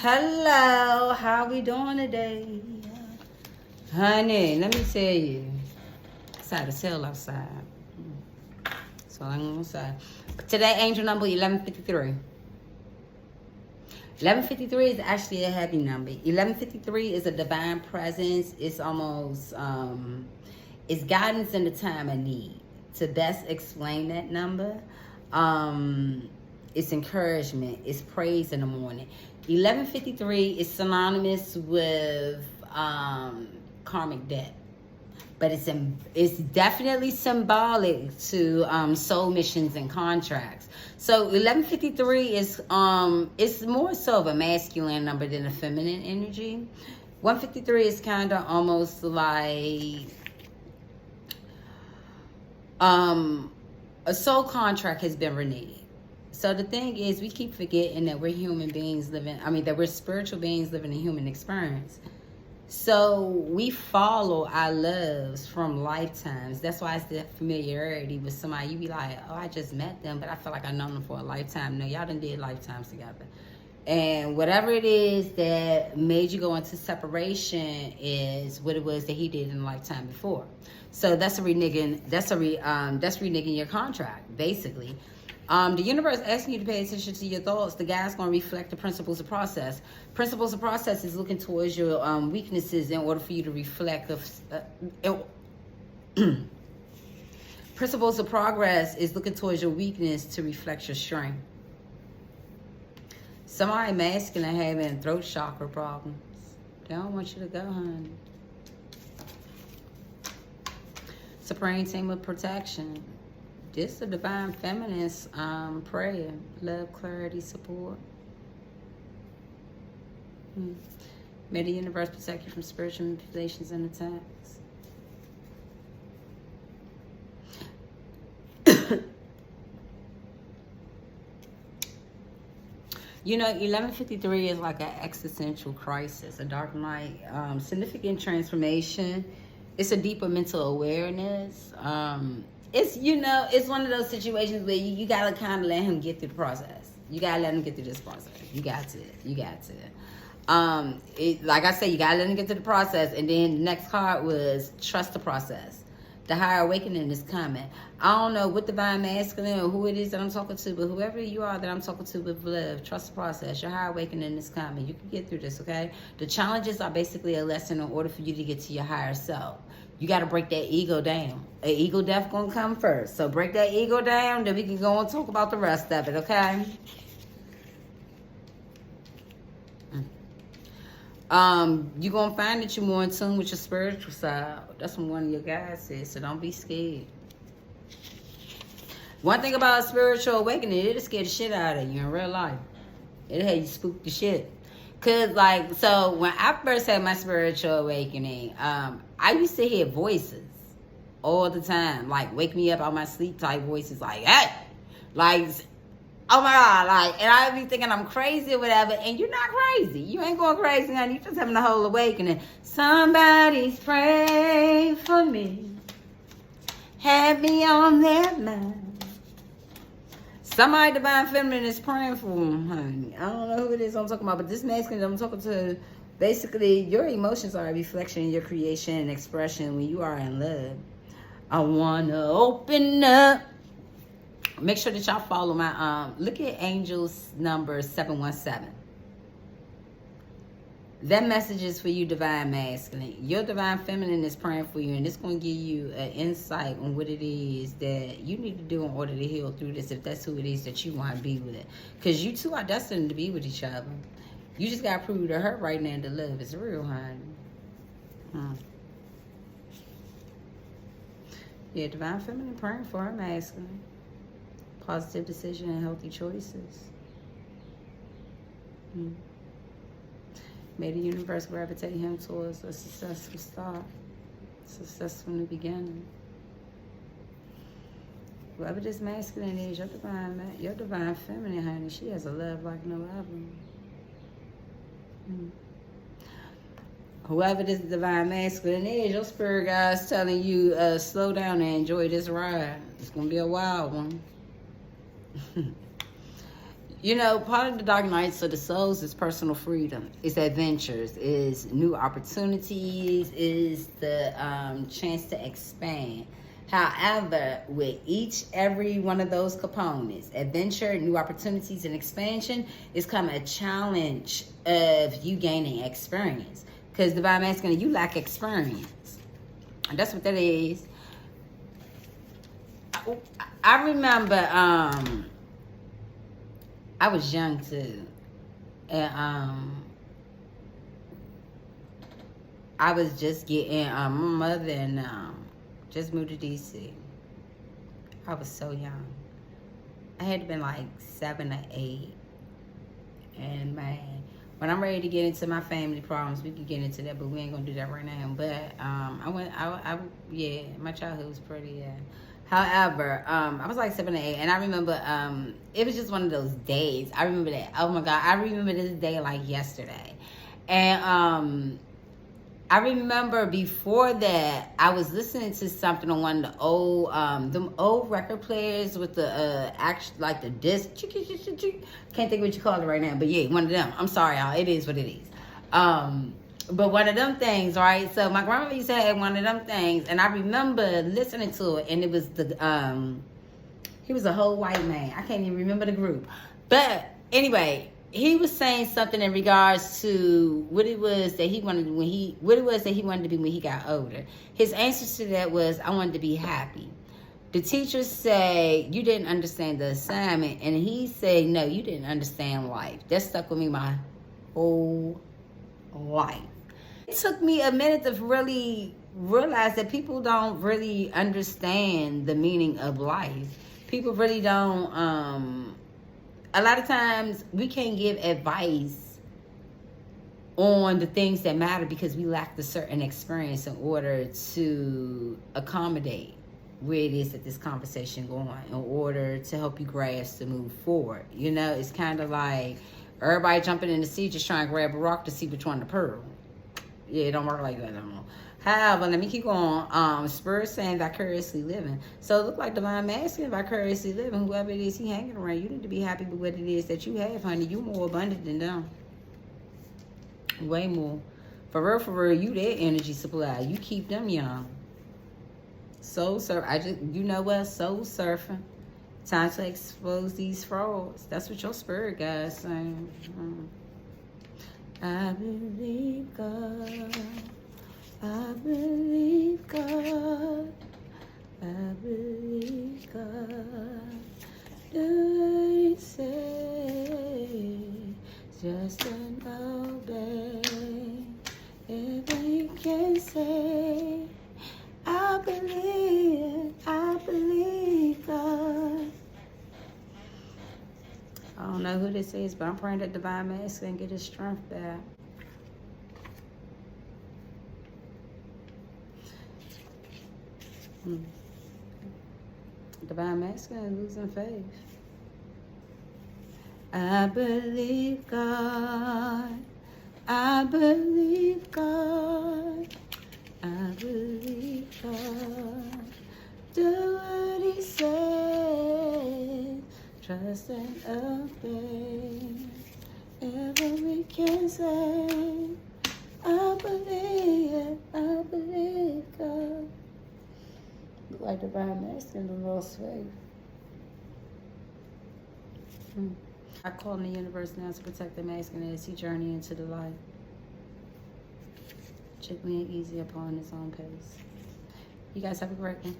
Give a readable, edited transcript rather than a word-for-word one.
Hello, how we doing today? Honey, let me tell you. It's hard to tell outside. So I'm gonna say. Today, angel number 1153. 1153 is actually a heavy number. 1153 is a divine presence. It's almost, it's guidance in the time of need. To best explain that number, it's encouragement. It's praise in the morning. 1153 is synonymous with karmic debt, but it's definitely symbolic to soul missions and contracts. So 1153 is it's more so of a masculine number than a feminine energy. 153 is kind of almost like a soul contract has been reneged. So the thing is, we keep forgetting that we're human beings that we're spiritual beings living a human experience. So we follow our loves from lifetimes. That's why it's the familiarity with somebody. You be like, oh, I just met them, but I feel like I've known them for a lifetime. No, y'all done did lifetimes together. And whatever it is that made you go into separation is what it was that he did in the lifetime before. So that's reneging your contract, basically. The universe asking you to pay attention to your thoughts. The guy's going to reflect the principles of process. Principles of process is looking towards your weaknesses in order for you to reflect. Principles of progress is looking towards your weakness to reflect your strength. Somebody masculine having throat chakra problems. They don't want you to go, honey. Supreme team of protection. This is a divine feminist prayer. Love, clarity, support. May the universe protect you from spiritual manipulations and attacks. You know, 1153 is like an existential crisis, a dark night, significant transformation. It's a deeper mental awareness. It's, you know, it's one of those situations where you got to kind of let him get through the process. You got to let him get through this process. You got to. Like I said, you got to let him get through the process. And then the next card was trust the process. The higher awakening is coming. I don't know what divine masculine or who it is that I'm talking to, but whoever you are that I'm talking to with love, trust the process. Your higher awakening is coming. You can get through this, okay? The challenges are basically a lesson in order for you to get to your higher self. You got to break that ego down. An ego death going to come first. So break that ego down, then we can go and talk about the rest of it, okay? You're going to find that you're more in tune with your spiritual side. That's what one of your guys said, so don't be scared. One thing about spiritual awakening, it'll scare the shit out of you in real life. It'll have you spook the shit. Cause like, so when I first had my spiritual awakening, I used to hear voices all the time, like wake me up out of my sleep type voices, like, hey, like, oh my God, like, and I be thinking I'm crazy or whatever, and you're not crazy. You ain't going crazy, honey. You're just having a whole awakening. Somebody's praying for me. Have me on their mind. Somebody divine feminine is praying for them, honey. I don't know who it is I'm talking about, but this masculine I'm talking to, basically, your emotions are a reflection of your creation and expression when you are in love. I want to open up. Make sure that y'all follow my, look at Angel's number 717. That message is for you, divine masculine. Your divine feminine is praying for you, and it's going to give you an insight on what it is that you need to do in order to heal through this, if that's who it is that you want to be with. Because you two are destined to be with each other. You just got to prove to her right now that love is real, honey. Yeah, divine feminine praying for her masculine. Positive decision and healthy choices. May the universe gravitate him towards a successful start. Success from the beginning. Whoever this masculine is, your divine feminine, honey, she has a love like no other. Whoever this divine masculine is, your spirit guide's telling you, slow down and enjoy this ride. It's going to be a wild one. You know, part of the dark nights of the souls is personal freedom, is adventures, is new opportunities, is the chance to expand. However, with every one of those components, adventure, new opportunities, and expansion, is come a challenge of you gaining experience. Because divine masculine, you lack experience. And that's what that is. I remember I was young too, and I was just getting my mother and just moved to DC. I was so young. I had to been like 7 or 8, and man, when I'm ready to get into my family problems, we can get into that, but we ain't gonna do that right now. But yeah, my childhood was pretty. However, I was like 7 or 8, and I remember it was just one of those days. I remember that. Oh my God, I remember this day like yesterday. And I remember before that, I was listening to something on one of the old, them old record players with the like the disc. Can't think of what you call it right now, but yeah, one of them. I'm sorry, y'all. It is what it is. But one of them things, right? So my grandmother used to have one of them things, and I remember listening to it, and it was he was a whole white man. I can't even remember the group, but anyway, he was saying something in regards to what it was that he wanted to be when he got older. His answer to that was, "I wanted to be happy." The teachers say, "You didn't understand the assignment," and he said, "No, you didn't understand life." That stuck with me my whole life. It took me a minute to really realize that people don't really understand the meaning of life. People really don't. A lot of times we can't give advice on the things that matter because we lack the certain experience in order to accommodate where it is that this conversation going, in order to help you grasp to move forward. You know, it's kind of like everybody jumping in the sea just trying to grab a rock to see which one to pearl. Yeah, it don't work like that no more. However, let me keep going. Spirit saying vicariously living. So it look like divine masculine vicariously living. Whoever it is he hanging around, you need to be happy with what it is that you have, honey. You more abundant than them. Way more. For real, you their energy supply. You keep them young. Soul surf. You know what? Soul surfing. Time to expose these frauds. That's what your spirit guys saying. I believe God. I believe God. I believe God. Do what He say? Just an obey. If we can say, I believe God. I don't know who this is, but I'm praying that divine masculine get his strength back. Divine masculine losing faith. I believe God. I believe God. I believe God. Do what He says. Trust and obey. Ever we can say, I believe God. Look like divine masculine lost faith. I call on the universe now to protect the masculine as he journey into the light. Gently and easy upon his own pace. You guys have a great one.